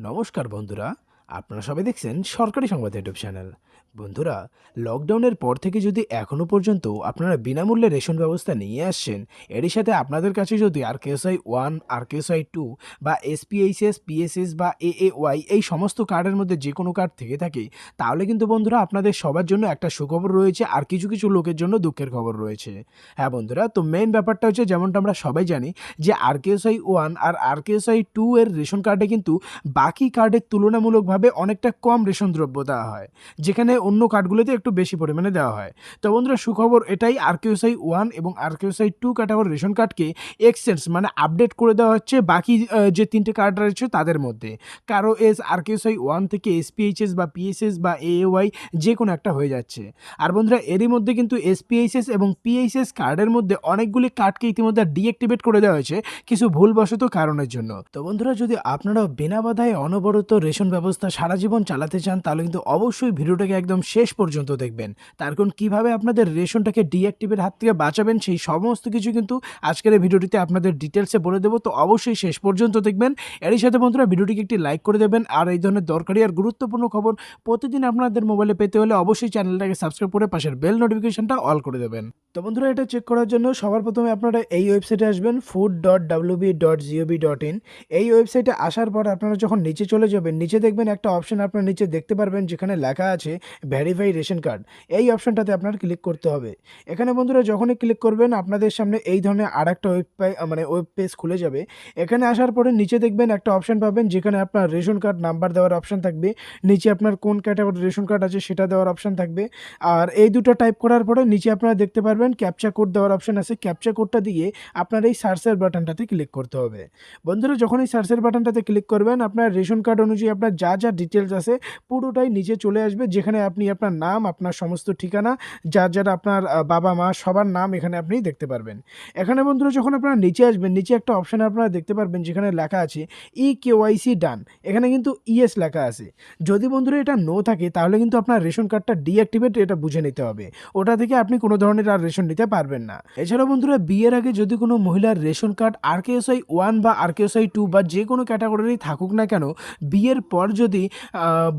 নমস্কার বন্ধুরা, আপনারা সবাই দেখছেন সরকারি সংবাদ ইউটিউব চ্যানেল। বন্ধুরা, লকডাউনের পর থেকে যদি এখনও পর্যন্ত আপনারা বিনামূল্যে রেশন ব্যবস্থা নিয়ে আসছেন, এরই সাথে আপনাদের কাছে যদি আরকেএসআই 1, আরকেএসআই 2 বা এসপিএইচএস, পিএসএস বা এএওয়াই এই সমস্ত কার্ডের মধ্যে যে কোনো কার্ড থেকে থাকে, তাহলে কিন্তু বন্ধুরা আপনাদের সবার জন্য একটা সুখবর রয়েছে, আর কিছু কিছু লোকের জন্য দুঃখের খবর রয়েছে। হ্যাঁ বন্ধুরা, তো মেইন ব্যাপারটা হচ্ছে যেমনটা আমরা সবাই জানি যে আরকেএসআই 1 আর আরকেএসআই 2 এর রেশন কার্ডে কিন্তু বাকি কার্ডের তুলনামূলকভাবে অনেকটা কম রেশন দ্রব্য দেওয়া হয়, যেখানে অন্য কার্ডগুলোতে একটু বেশি পরিমাণে দেওয়া হয়। তো বন্ধুরা, সুখবর এটাই, আরকেএসআই 1 এবং আরকেএসআই 2 ক্যাটাগরির রেশন কার্ডকে এক্সচেঞ্জ মানে আপডেট করে দেওয়া হচ্ছে বাকি যে 3টে কার্ড রয়েছে তাদের মধ্যে। কারো আরকেএসআই 1 থেকে এসপিএইচএস বা পিএসএস বা এএওয়াই যে কোনো একটা হয়ে যাচ্ছে। আর বন্ধুরা, এরই মধ্যে কিন্তু এসপিএইচএস এবং পিএইচএস কার্ডের মধ্যে অনেকগুলি কার্ডকে ইতিমধ্যে ডিঅ্যাক্টিভেট করে দেওয়া হয়েছে কিছু ভুলবশত কারণের জন্য। তো বন্ধুরা, যদি আপনারাও বিনা বাধায় অনবরত রেশন ব্যবস্থা সারা জীবন চালাতে চান, তাহলে কিন্তু অবশ্যই ভিডিওটাকে একদম শেষ পর্যন্ত দেখবেন। তার কারণ কীভাবে আপনাদের রেশনটাকে ডিঅ্যাক্টিভের হাত থেকে বাঁচাবেন সেই সমস্ত কিছু কিন্তু আজকের এই ভিডিওটিতে আপনাদের ডিটেলসে বলে দেবো। তো অবশ্যই শেষ পর্যন্ত দেখবেন। এরই সাথে বন্ধুরা, ভিডিওটিকে একটি লাইক করে দেবেন, আর এই ধরনের দরকারি আর গুরুত্বপূর্ণ খবর প্রতিদিন আপনাদের মোবাইলে পেতে হলে অবশ্যই চ্যানেলটাকে সাবস্ক্রাইব করে পাশের বেল নোটিফিকেশনটা অল করে দেবেন। তো বন্ধুরা, এটা চেক করার জন্য সবার প্রথমে আপনারা এই ওয়েবসাইটে আসবেন, food.wb.gov.in। এই ওয়েবসাইটে আসার পর আপনারা যখন নিচে চলে যাবেন, নিচে দেখবেন একটা অপশন আপনারা নিচে দেখতে পারবেন যেখানে লেখা আছে ভেরিফাই রেশন কার্ড। এই অপশনটাতে আপনার ক্লিক করতে হবে। এখানে বন্ধুরা যখনই ক্লিক করবেন, আপনাদের সামনে এই ধরনের আর একটা ওয়েব পেজ খুলে যাবে। এখানে আসার পরে নিচে দেখবেন একটা অপশন পাবেন যেখানে আপনার রেশন কার্ড নাম্বার দেওয়ার অপশন থাকবে, নিচে আপনার কোন ক্যাটাগরির রেশন কার্ড আছে সেটা দেওয়ার অপশন থাকবে। আর এই দুটো টাইপ করার পরে নিচে আপনারা দেখতে পারবেন ক্যাপচা কোড দেওয়ার অপশন আছে। ক্যাপচা কোডটা দিয়ে আপনার এই সার্চের বাটনটাতে ক্লিক করতে হবে। বন্ধুরা, যখন এই সার্চের বাটনটাতে ক্লিক করবেন, আপনার রেশন কার্ড অনুযায়ী আপনার যা যা ডিটেলস আছে পুরোটাই নিচে চলে আসবে, যেখানে আপনি আপনার নাম, আপনার সমস্ত ঠিকানা, যার আপনার বাবা মা সবার নাম এখানে আপনি দেখতে পারবেন। এখানে বন্ধুরা যখন আপনারা নিচে আসবেন, নিচে একটা অপশন আপনারা দেখতে পারবেন যেখানে লেখা আছে কেওয়াইসি ডান। এখানে কিন্তু ইয়েস লেখা আছে। যদি বন্ধুরা এটা নো থাকে, তাহলে কিন্তু আপনার রেশন কার্ডটা ডিঅ্যাক্টিভেট, এটা বুঝে নিতে হবে। ওটা থেকে আপনি কোনো ধরনের আর রেশন নিতে পারবেন না। এছাড়াও বন্ধুরা, বিয়ের আগে যদি কোনো মহিলার রেশন কার্ড আরকেএসআই 1 বা আরকেএসআই 2 বা যে কোনো ক্যাটাগরিরই থাকুক না কেন, বিয়ের পর যদি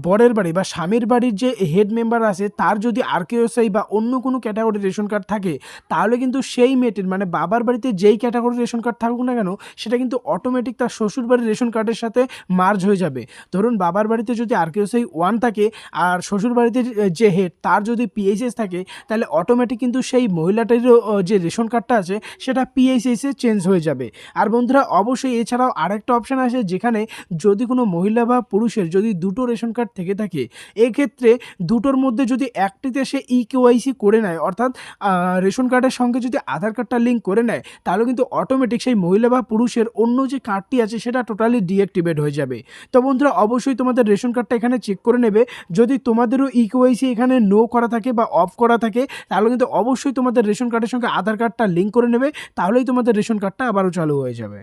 বরের বাড়ি বা স্বামীর বাড়ির যে হেড মেম্বার আছে তার যদি আরকেএসআই বা অন্য কোনো ক্যাটাগরির রেশন কার্ড থাকে, তাহলে কিন্তু সেই মেয়েটির মানে বাবার বাড়িতে যেই ক্যাটাগরির রেশন কার্ড থাকুক না কেন, সেটা কিন্তু অটোমেটিক তার শ্বশুর বাড়ির রেশন কার্ডের সাথে মার্জ হয়ে যাবে। ধরুন বাবার বাড়িতে যদি আরকেএসআই 1 থাকে আর শ্বশুর বাড়িতে যে হেড তার যদি পিএইচএস থাকে, তাহলে অটোমেটিক কিন্তু সেই মহিলাটিরও যে রেশন কার্ডটা আছে সেটা পিএইচএসে চেঞ্জ হয়ে যাবে। আর বন্ধুরা, অবশ্যই এছাড়াও আরেকটা অপশান আছে যেখানে যদি কোনো মহিলা বা পুরুষের যদি দুটো রেশন কার্ড থেকে থাকে, এক্ষেত্রে দুটোর মধ্যে যদি একটিতে সে কেওয়াইসি করে নেয়, অর্থাৎ রেশন কার্ডের সঙ্গে যদি আধার কার্ডটা লিঙ্ক করে নেয়, তাহলে কিন্তু অটোমেটিক সেই মহিলা বা পুরুষের অন্য যে কার্ডটি আছে সেটা টোটালি ডিঅ্যাক্টিভেট হয়ে যাবে। তো বন্ধুরা, অবশ্যই তোমাদের রেশন কার্ডটা এখানে চেক করে নেবে। যদি তোমাদেরও কেওয়াইসি এখানে নো করা থাকে বা অফ করা থাকে, তাহলে কিন্তু অবশ্যই তোমাদের রেশন কার্ডের সঙ্গে আধার কার্ডটা লিঙ্ক করে নেবে, তাহলেই তোমাদের রেশন কার্ডটা আবারও চালু হয়ে যাবে।